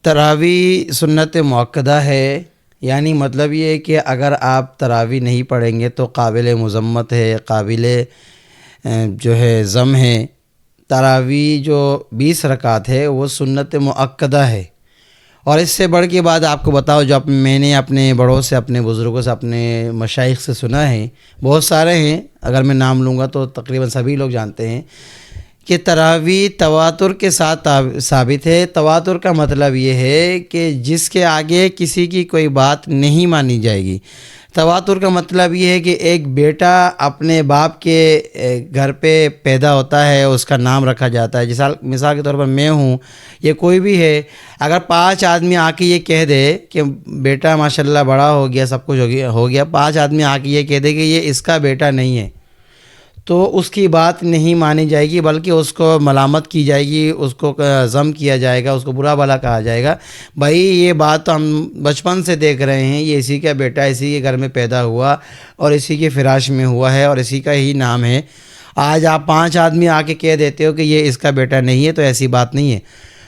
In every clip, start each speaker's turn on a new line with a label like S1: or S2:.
S1: تراویح سنت مؤکدہ ہے، یعنی مطلب یہ ہے کہ اگر آپ تراویح نہیں پڑھیں گے تو قابل مذمت ہے، قابل جو ہے ذم ہے۔ تراویح جو 20 رکعت ہے وہ سنت مؤکدہ ہے۔ اور اس سے بڑھ کے بعد آپ کو بتاؤ، جو میں نے اپنے بڑوں سے، اپنے بزرگوں سے، اپنے مشائخ سے سنا ہے، بہت سارے ہیں، اگر میں نام لوں گا تو تقریباً سبھی لوگ جانتے ہیں کہ تراویح تواتر کے ساتھ ثابت ہے۔ تواتر کا مطلب یہ ہے کہ جس کے آگے کسی کی کوئی بات نہیں مانی جائے گی۔ تواتر کا مطلب یہ ہے کہ ایک بیٹا اپنے باپ کے گھر پہ پیدا ہوتا ہے، اس کا نام رکھا جاتا ہے۔ مثال کے طور پر میں ہوں، یہ کوئی بھی ہے، اگر 5 آدمی آ کے یہ کہہ دے کہ بیٹا ماشاءاللہ بڑا ہو گیا، سب کچھ ہو گیا، 5 آدمی آ کے یہ کہہ دے کہ یہ اس کا بیٹا نہیں ہے، تو اس کی بات نہیں مانی جائے گی، بلکہ اس کو ملامت کی جائے گی، اس کو ذم کیا جائے گا، اس کو برا بھلا کہا جائے گا۔ بھائی یہ بات تو ہم بچپن سے دیکھ رہے ہیں، یہ اسی کا بیٹا، اسی کے گھر میں پیدا ہوا اور اسی کے فراش میں ہوا ہے اور اسی کا ہی نام ہے۔ آج آپ 5 آدمی آ کے کہہ دیتے ہو کہ یہ اس کا بیٹا نہیں ہے، تو ایسی بات نہیں ہے۔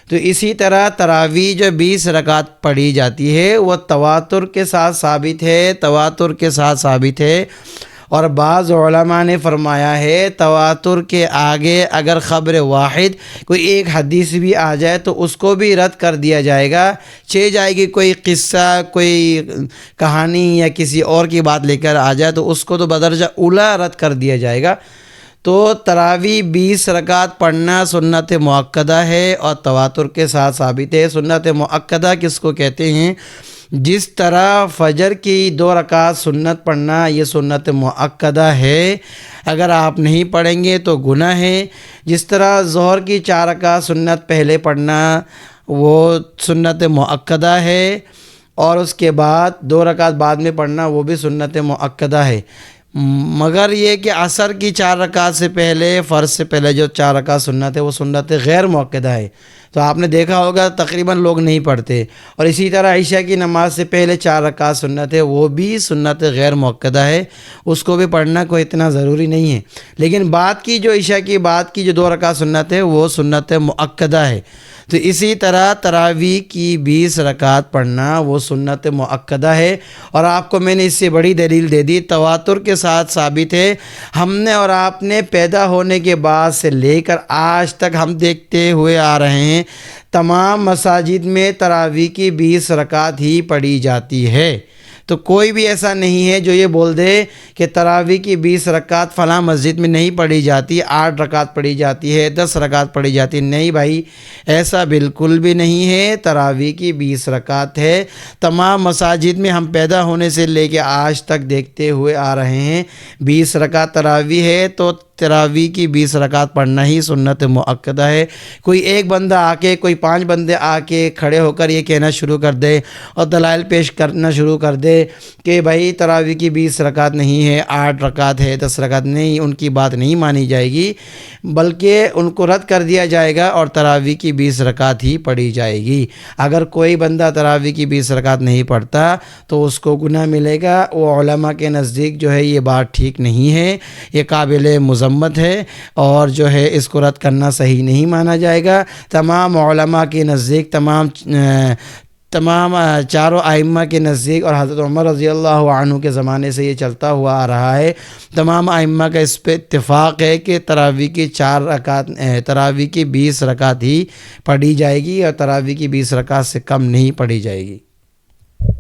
S1: تو اسی طرح تراویح جو 20 رکعت پڑھی جاتی ہے وہ تواتر کے ساتھ ثابت ہے، تواتر کے ساتھ ثابت ہے۔ اور بعض علماء نے فرمایا ہے تواتر کے آگے اگر خبر واحد کوئی ایک حدیث بھی آ جائے تو اس کو بھی رد کر دیا جائے گا، جائے گی کوئی قصہ، کوئی کہانی یا کسی اور کی بات لے کر آ جائے تو اس کو تو بدرجہ اولا رد کر دیا جائے گا۔ تو تراویح 20 رکعت پڑھنا سنت مؤکدہ ہے اور تواتر کے ساتھ ثابت ہے۔ سنت مؤکدہ کس کو کہتے ہیں؟ جس طرح فجر کی 2 رکعت سنت پڑھنا یہ سنت مؤکدہ ہے، اگر آپ نہیں پڑھیں گے تو گناہ ہے۔ جس طرح ظہر کی 4 رکعت سنت پہلے پڑھنا وہ سنت مؤکدہ ہے، اور اس کے بعد 2 رکعت بعد میں پڑھنا وہ بھی سنت مؤکدہ ہے، مگر یہ کہ عصر کی 4 رکعت سے پہلے، فرض سے پہلے جو 4 رکعت سنت ہے وہ سنت غیر مؤکدہ ہے۔ تو آپ نے دیکھا ہوگا تقریباً لوگ نہیں پڑھتے۔ اور اسی طرح عشاء کی نماز سے پہلے 4 رکعت سنت ہے، وہ بھی سنت غیر مؤکدہ ہے، اس کو بھی پڑھنا کوئی اتنا ضروری نہیں ہے۔ لیکن بعد کی جو عشاء کی بعد کی جو 2 رکعت سنت ہے وہ سنت مؤکدہ ہے۔ تو اسی طرح تراویح کی 20 رکعت پڑھنا وہ سنت مؤکدہ ہے۔ اور آپ کو میں نے اس سے بڑی دلیل دے دی، تواتر کے ساتھ ثابت ہے۔ ہم نے اور آپ نے پیدا ہونے کے بعد سے لے کر آج تک ہم دیکھتے ہوئے آ رہے ہیں، تمام مساجد میں تراویح کی 20 رکعت ہی پڑھی جاتی ہے۔ تو کوئی بھی ایسا نہیں ہے جو یہ بول دے کہ تراویح کی 20 رکعت فلاں مسجد میں نہیں پڑھی جاتی، 8 رکعت پڑھی جاتی ہے، 10 رکعت پڑھی جاتی ہے۔ نہیں بھائی، ایسا بالکل بھی نہیں ہے۔ تراویح کی 20 رکعت ہے، تمام مساجد میں ہم پیدا ہونے سے لے کے آج تک دیکھتے ہوئے آ رہے ہیں 20 رکعت تراویح ہے۔ تو تراویح کی 20 رکعت پڑھنا ہی سنت مؤکدہ ہے۔ کوئی ایک بندہ آ کے، کوئی 5 بندے آ کے کھڑے ہو کر یہ کہنا شروع کر دے اور دلائل پیش کرنا شروع کر دے کہ بھائی تراویح کی 20 رکعت نہیں ہے، 8 رکعت ہے، 10 رکعت نہیں، ان کی بات نہیں مانی جائے گی، بلکہ ان کو رد کر دیا جائے گا اور تراویح کی 20 رکعت ہی پڑھی جائے گی۔ اگر کوئی بندہ تراویح کی 20 رکعت نہیں پڑھتا تو اس کو گناہ ملے گا۔ وہ علماء کے نزدیک جو ہے یہ بات ٹھیک نہیں ہے، یہ قابل مذمت ہے، اور جو ہے اس کو رد کرنا صحیح نہیں مانا جائے گا۔ تمام علماء کے نزدیک، تمام چاروں ائمہ کے نزدیک، اور حضرت عمر رضی اللہ عنہ کے زمانے سے یہ چلتا ہوا آ رہا ہے، تمام ائمہ کا اس پہ اتفاق ہے کہ تراویح کی 4 رکعت، تراویح کی 20 رکعت ہی پڑھی جائے گی اور تراویح کی 20 رکعت سے کم نہیں پڑھی جائے گی۔